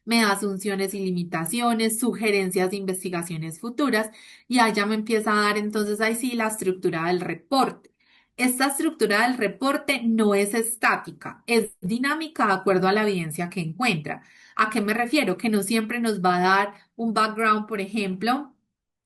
me da asunciones y limitaciones, sugerencias de investigaciones futuras, y allá me empieza a dar entonces ahí sí la estructura del reporte. Esta estructura del reporte no es estática, es dinámica de acuerdo a la evidencia que encuentra. ¿A qué me refiero? Que no siempre nos va a dar un background, por ejemplo,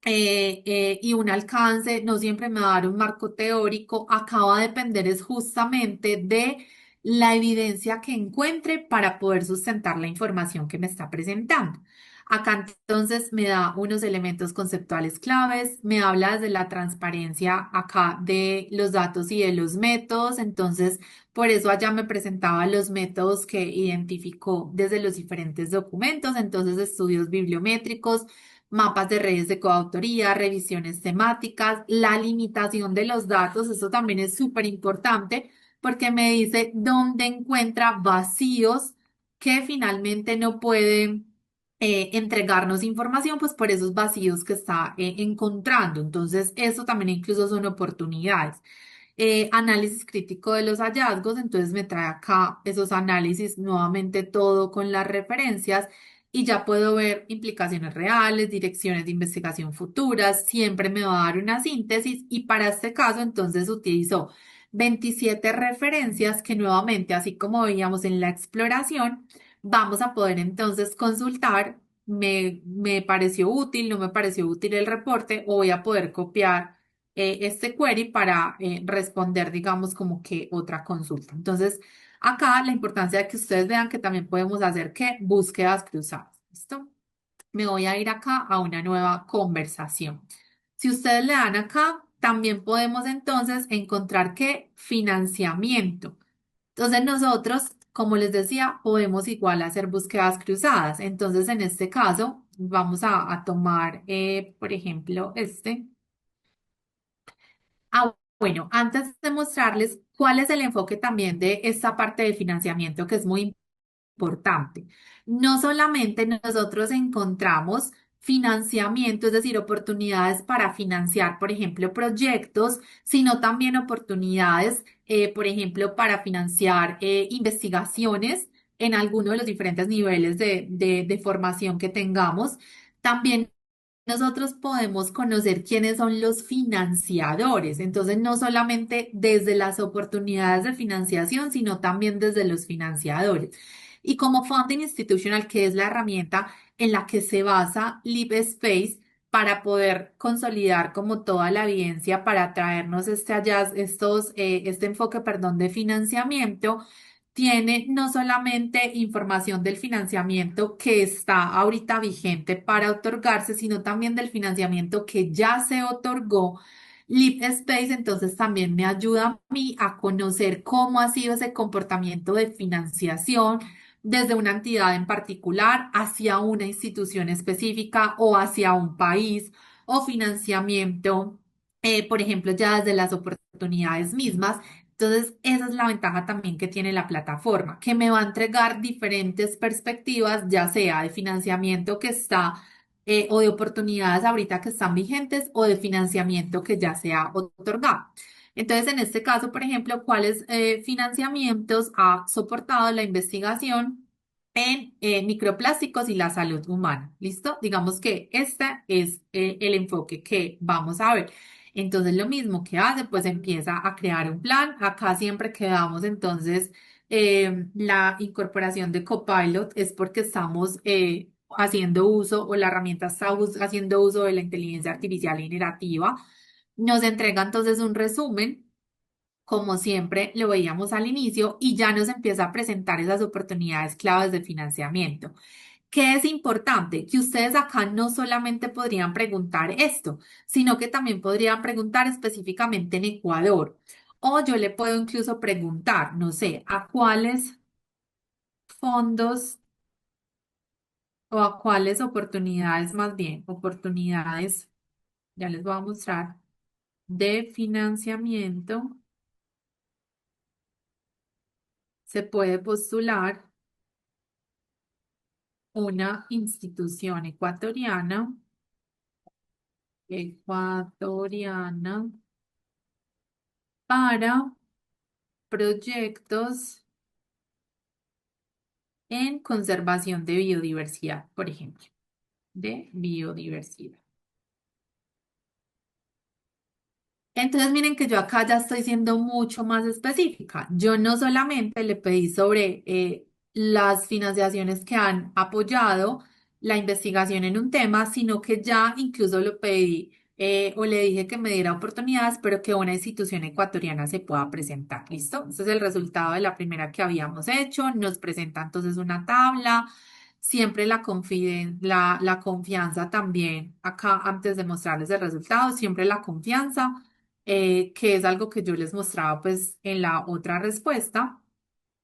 y un alcance, no siempre me va a dar un marco teórico. Acá va a depender es justamente de la evidencia que encuentre para poder sustentar la información que me está presentando. Acá entonces me da unos elementos conceptuales claves, me habla desde la transparencia acá de los datos y de los métodos, entonces por eso allá me presentaba los métodos que identificó desde los diferentes documentos, entonces estudios bibliométricos, mapas de redes de coautoría, revisiones temáticas, la limitación de los datos, eso también es súper importante porque me dice dónde encuentra vacíos que finalmente no pueden entregarnos información, pues por esos vacíos que está encontrando. Entonces, eso también incluso son oportunidades. Análisis crítico de los hallazgos, entonces me trae acá esos análisis nuevamente todo con las referencias y ya puedo ver implicaciones reales, direcciones de investigación futuras, siempre me va a dar una síntesis y para este caso entonces utilizo 27 referencias que nuevamente, así como veíamos en la exploración, vamos a poder entonces consultar. Me pareció útil, no me pareció útil el reporte o voy a poder copiar este query para responder, digamos, como que otra consulta. Entonces, acá la importancia de que ustedes vean que también podemos hacer que búsquedas cruzadas. ¿Listo? Me voy a ir acá a una nueva conversación. Si ustedes le dan acá, también podemos entonces encontrar que financiamiento. Entonces nosotros, como les decía, podemos igual hacer búsquedas cruzadas. Entonces, en este caso, vamos a tomar, por ejemplo, este. Bueno, antes de mostrarles cuál es el enfoque también de esta parte de financiamiento que es muy importante. No solamente nosotros encontramos financiamiento, es decir, oportunidades para financiar, por ejemplo, proyectos, sino también oportunidades, por ejemplo, para financiar investigaciones en alguno de los diferentes niveles de formación que tengamos. También nosotros podemos conocer quiénes son los financiadores. Entonces, no solamente desde las oportunidades de financiación, sino también desde los financiadores. Y como Funding Institutional, que es la herramienta en la que se basa LeapSpace para poder consolidar como toda la evidencia para traernos este enfoque, perdón, de financiamiento, tiene no solamente información del financiamiento que está ahorita vigente para otorgarse, sino también del financiamiento que ya se otorgó. Leap Space entonces también me ayuda a mí a conocer cómo ha sido ese comportamiento de financiación desde una entidad en particular hacia una institución específica o hacia un país o financiamiento, por ejemplo, ya desde las oportunidades mismas. Entonces, esa es la ventaja también que tiene la plataforma, que me va a entregar diferentes perspectivas, ya sea de financiamiento que está o de oportunidades ahorita que están vigentes o de financiamiento que ya se ha otorgado. Entonces, en este caso, por ejemplo, ¿cuáles financiamientos ha soportado la investigación en microplásticos y la salud humana? ¿Listo? Digamos que este es el enfoque que vamos a ver. Entonces, lo mismo que hace, pues empieza a crear un plan. Acá siempre quedamos, entonces, la incorporación de Copilot es porque estamos haciendo uso o la herramienta está haciendo uso de la inteligencia artificial generativa. Nos entrega entonces un resumen, como siempre lo veíamos al inicio, y ya nos empieza a presentar esas oportunidades claves de financiamiento. ¿Qué es importante? Que ustedes acá no solamente podrían preguntar esto, sino que también podrían preguntar específicamente en Ecuador. O yo le puedo incluso preguntar, no sé, a cuáles fondos o a cuáles oportunidades, más bien, oportunidades, ya les voy a mostrar, de financiamiento se puede postular una institución ecuatoriana para proyectos en conservación de biodiversidad, por ejemplo, de biodiversidad. Entonces, miren que yo acá ya estoy siendo mucho más específica. Yo no solamente le pedí sobre las financiaciones que han apoyado la investigación en un tema, sino que ya incluso lo pedí o le dije que me diera oportunidades, pero que una institución ecuatoriana se pueda presentar. ¿Listo? Este es el resultado de la primera que habíamos hecho. Nos presenta entonces una tabla. siempre la confianza también, acá antes de mostrarles el resultado, siempre la confianza, que es algo que yo les mostraba pues en la otra respuesta.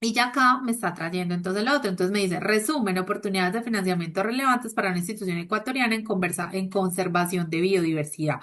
Y ya acá me está trayendo entonces lo otro. Entonces me dice, resumen, oportunidades de financiamiento relevantes para una institución ecuatoriana en conservación de biodiversidad.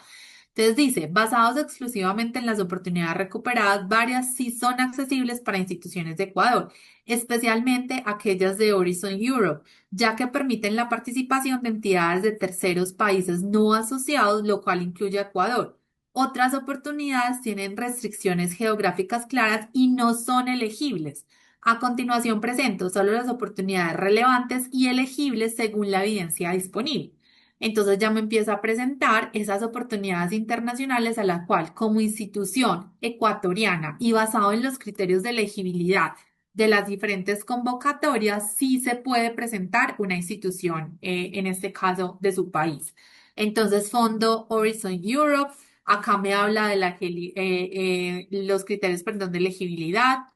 Entonces dice, basados exclusivamente en las oportunidades recuperadas, varias sí son accesibles para instituciones de Ecuador, especialmente aquellas de Horizon Europe, ya que permiten la participación de entidades de terceros países no asociados, lo cual incluye a Ecuador. Otras oportunidades tienen restricciones geográficas claras y no son elegibles. A continuación presento solo las oportunidades relevantes y elegibles según la evidencia disponible. Entonces ya me empieza a presentar esas oportunidades internacionales a la cual, como institución ecuatoriana y basado en los criterios de elegibilidad de las diferentes convocatorias, sí se puede presentar una institución, en este caso de su país. Entonces, Fondo Horizon Europe, acá me habla de los criterios, perdón, de elegibilidad,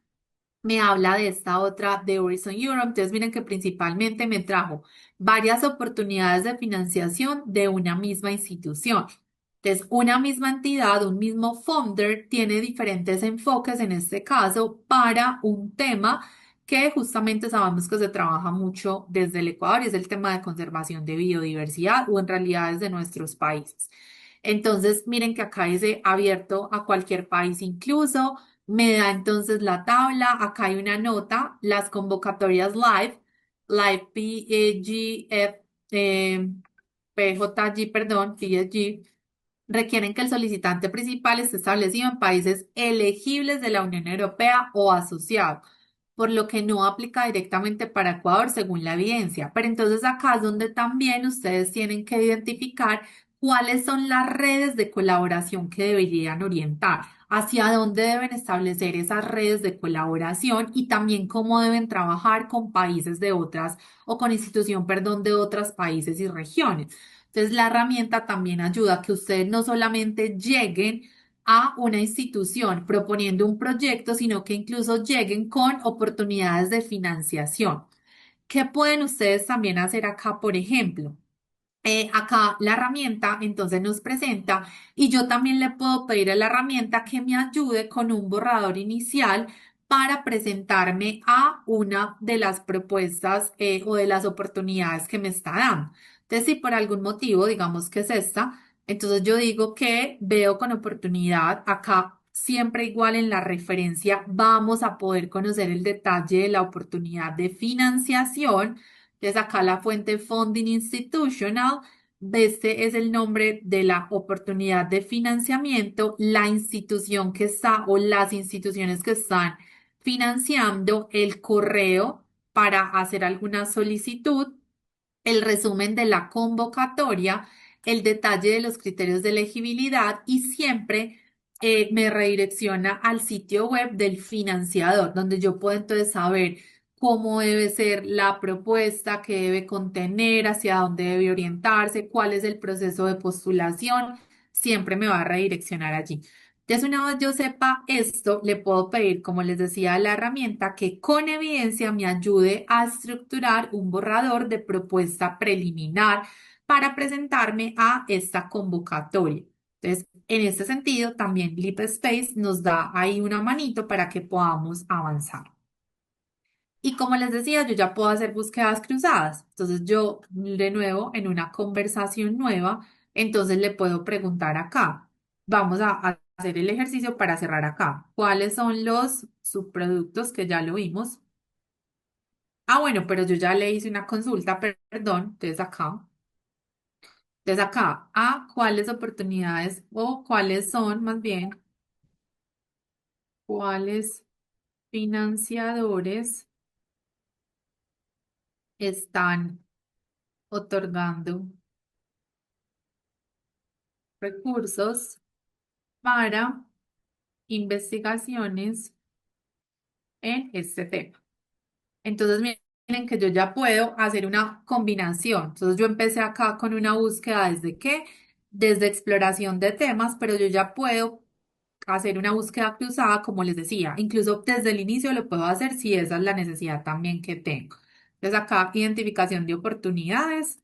me habla de esta otra de Horizon Europe. Entonces, miren que principalmente me trajo varias oportunidades de financiación de una misma institución. Entonces, una misma entidad, un mismo funder, tiene diferentes enfoques en este caso para un tema que justamente sabemos que se trabaja mucho desde el Ecuador y es el tema de conservación de biodiversidad o en realidad desde nuestros países. Entonces, miren que acá dice abierto a cualquier país incluso. Me da entonces la tabla, acá hay una nota, las convocatorias live PG, PJG, perdón, PSG, requieren que el solicitante principal esté establecido en países elegibles de la Unión Europea o asociados, por lo que no aplica directamente para Ecuador según la evidencia. Pero entonces acá es donde también ustedes tienen que identificar cuáles son las redes de colaboración que deberían orientar, hacia dónde deben establecer esas redes de colaboración y también cómo deben trabajar con países de otras o con institución, perdón, de otros países y regiones. Entonces, la herramienta también ayuda a que ustedes no solamente lleguen a una institución proponiendo un proyecto, sino que incluso lleguen con oportunidades de financiación. ¿Qué pueden ustedes también hacer acá, por ejemplo? Acá la herramienta entonces nos presenta y yo también le puedo pedir a la herramienta que me ayude con un borrador inicial para presentarme a una de las propuestas, o de las oportunidades que me está dando. Entonces, si por algún motivo, digamos que es esta, entonces yo digo que veo con oportunidad acá. Siempre igual en la referencia vamos a poder conocer el detalle de la oportunidad de financiación. Entonces acá la fuente Funding Institutional, este es el nombre de la oportunidad de financiamiento, la institución que está o las instituciones que están financiando, el correo para hacer alguna solicitud, el resumen de la convocatoria, el detalle de los criterios de elegibilidad y siempre, me redirecciona al sitio web del financiador, donde yo puedo entonces saber cómo debe ser la propuesta, qué debe contener, hacia dónde debe orientarse, cuál es el proceso de postulación. Siempre me va a redireccionar allí. Entonces, una vez yo sepa esto, le puedo pedir, como les decía, a la herramienta que con evidencia me ayude a estructurar un borrador de propuesta preliminar para presentarme a esta convocatoria. Entonces, en este sentido, también Leap Space nos da ahí una manito para que podamos avanzar. Y como les decía, yo ya puedo hacer búsquedas cruzadas. Entonces yo, de nuevo, en una conversación nueva, entonces le puedo preguntar acá. Vamos a hacer el ejercicio para cerrar acá. ¿Cuáles son los subproductos que ya lo vimos? Ah, bueno, pero yo ya le hice una consulta, perdón. Entonces acá, ¿cuáles oportunidades o cuáles son más bien, cuáles financiadores están otorgando recursos para investigaciones en este tema? Entonces, miren que yo ya puedo hacer una combinación. Entonces, yo empecé acá con una búsqueda desde qué, desde exploración de temas, pero yo ya puedo hacer una búsqueda cruzada, como les decía. Incluso desde el inicio lo puedo hacer si esa es la necesidad también que tengo. Entonces acá, identificación de oportunidades.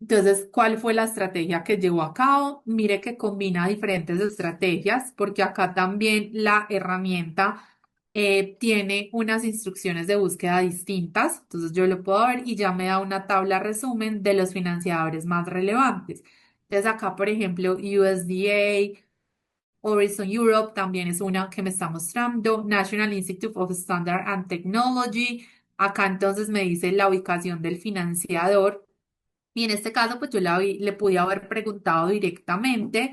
Entonces, ¿cuál fue la estrategia que llevó a cabo? Mire que combina diferentes estrategias, porque acá también la herramienta tiene unas instrucciones de búsqueda distintas. Entonces, yo lo puedo ver y ya me da una tabla resumen de los financiadores más relevantes. Entonces, acá, por ejemplo, USDA, Horizon Europe también es una que me está mostrando, National Institute of Standard and Technology. Acá entonces me dice la ubicación del financiador. Y en este caso, pues yo le pude haber preguntado directamente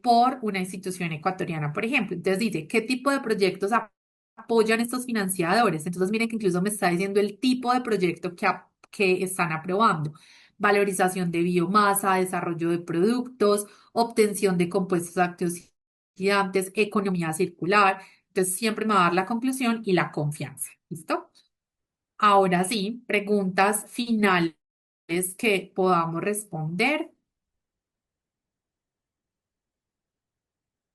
por una institución ecuatoriana, por ejemplo. Entonces dice, ¿qué tipo de proyectos apoyan estos financiadores? Entonces miren que incluso me está diciendo el tipo de proyecto que están aprobando. Valorización de biomasa, desarrollo de productos, obtención de compuestos antioxidantes, economía circular. Entonces siempre me va a dar la conclusión y la confianza. ¿Listo? Ahora sí, preguntas finales que podamos responder.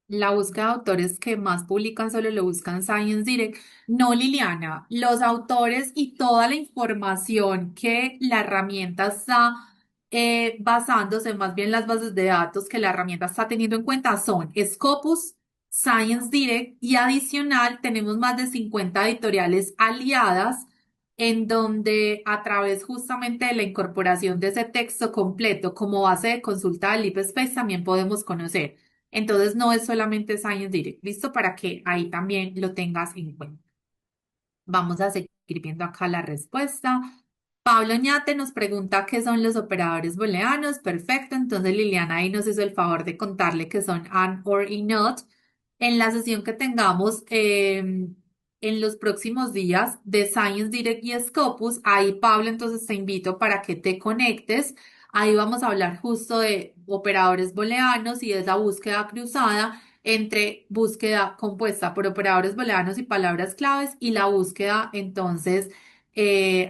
La búsqueda de autores que más publican solo lo buscan Science Direct. No, Liliana, los autores y toda la información que la herramienta está basándose, más bien las bases de datos que la herramienta está teniendo en cuenta son Scopus, Science Direct y adicional tenemos más de 50 editoriales aliadas en donde a través justamente de la incorporación de ese texto completo como base de consulta del LeapSpace también podemos conocer. Entonces no es solamente Science Direct, listo para que ahí también lo tengas en cuenta. Vamos a seguir viendo acá la respuesta. Pablo Ñate nos pregunta qué son los operadores booleanos. Perfecto, entonces Liliana ahí nos hizo el favor de contarle que son and, or y not. En la sesión que tengamos en los próximos días de Science Direct y Scopus, ahí Pablo, entonces te invito para que te conectes. Ahí vamos a hablar justo de operadores booleanos y de esa búsqueda cruzada entre búsqueda compuesta por operadores booleanos y palabras claves y la búsqueda entonces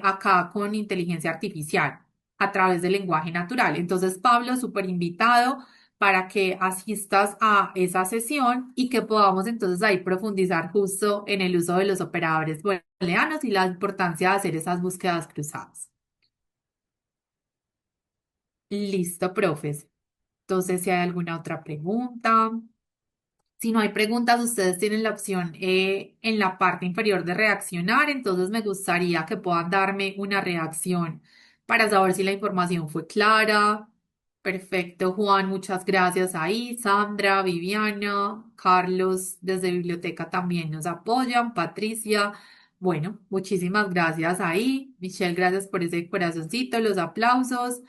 acá con inteligencia artificial a través del lenguaje natural. Entonces, Pablo, súper invitado para que asistas a esa sesión y que podamos entonces ahí profundizar justo en el uso de los operadores booleanos y la importancia de hacer esas búsquedas cruzadas. Listo, profes. Entonces, si hay alguna otra pregunta. Si no hay preguntas, ustedes tienen la opción en la parte inferior de reaccionar, entonces me gustaría que puedan darme una reacción para saber si la información fue clara. Perfecto, Juan, muchas gracias ahí. Sandra, Viviana, Carlos, desde biblioteca también nos apoyan. Patricia, bueno, muchísimas gracias ahí. Michelle, gracias por ese corazoncito, los aplausos.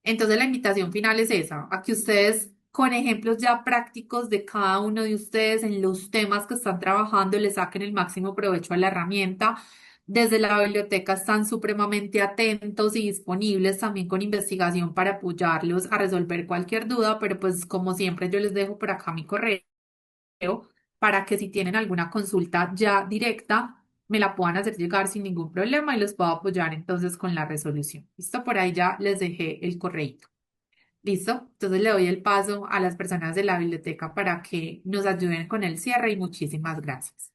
Entonces la invitación final es esa, a que ustedes con ejemplos ya prácticos de cada uno de ustedes en los temas que están trabajando le saquen el máximo provecho a la herramienta. Desde la biblioteca están supremamente atentos y disponibles también con investigación para apoyarlos a resolver cualquier duda, pero pues como siempre yo les dejo por acá mi correo para que si tienen alguna consulta ya directa, me la puedan hacer llegar sin ningún problema y los puedo apoyar entonces con la resolución. Listo, por ahí ya les dejé el correo. Listo, entonces le doy el paso a las personas de la biblioteca para que nos ayuden con el cierre y muchísimas gracias.